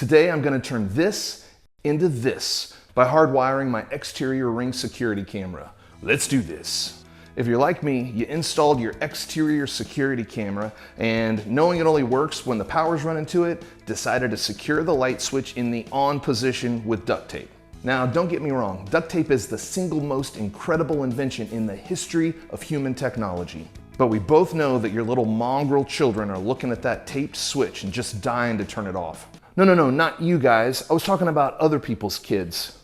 Today I'm going to turn this into this by hardwiring my exterior ring security camera. Let's do this. If you're like me, you installed your exterior security camera and knowing it only works when the power's running to it, decided to secure the light switch in the on position with duct tape. Now, don't get me wrong, duct tape is the single most incredible invention in the history of human technology. But we both know that your little mongrel children are looking at that taped switch and just dying to turn it off. No, not you guys. I was talking about other people's kids.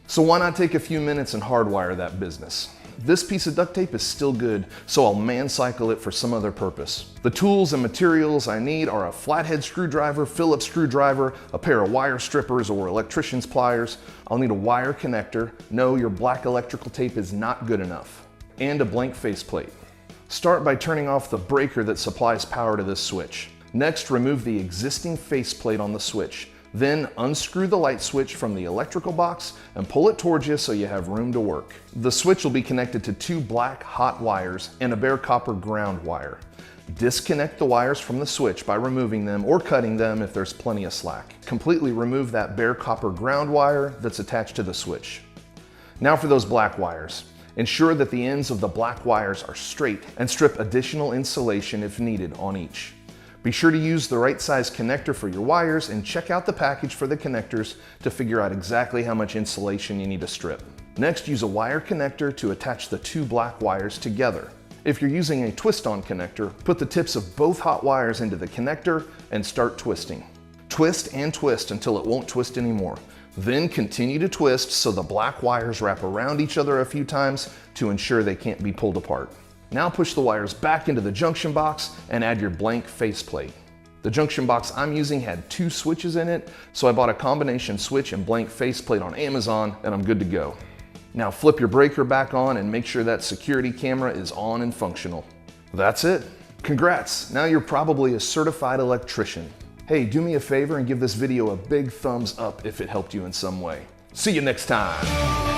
So why not take a few minutes and hardwire that business? This piece of duct tape is still good, so I'll man-cycle it for some other purpose. The tools and materials I need are a flathead screwdriver, Phillips screwdriver, a pair of wire strippers or electrician's pliers. I'll need a wire connector. No, your black electrical tape is not good enough. And a blank faceplate. Start by turning off the breaker that supplies power to this switch. Next, remove the existing faceplate on the switch. Then unscrew the light switch from the electrical box and pull it towards you so you have room to work. The switch will be connected to two black hot wires and a bare copper ground wire. Disconnect the wires from the switch by removing them or cutting them if there's plenty of slack. Completely remove that bare copper ground wire that's attached to the switch. Now for those black wires. Ensure that the ends of the black wires are straight and strip additional insulation if needed on each. Be sure to use the right size connector for your wires and check out the package for the connectors to figure out exactly how much insulation you need to strip. Next, use a wire connector to attach the two black wires together. If you're using a twist-on connector, put the tips of both hot wires into the connector and start twisting. Twist and twist until it won't twist anymore. Then continue to twist so the black wires wrap around each other a few times to ensure they can't be pulled apart. Now push the wires back into the junction box and add your blank faceplate. The junction box I'm using had two switches in it, so I bought a combination switch and blank faceplate on Amazon and I'm good to go. Now flip your breaker back on and make sure that security camera is on and functional. That's it. Congrats, now you're probably a certified electrician. Hey, do me a favor and give this video a big thumbs up if it helped you in some way. See you next time.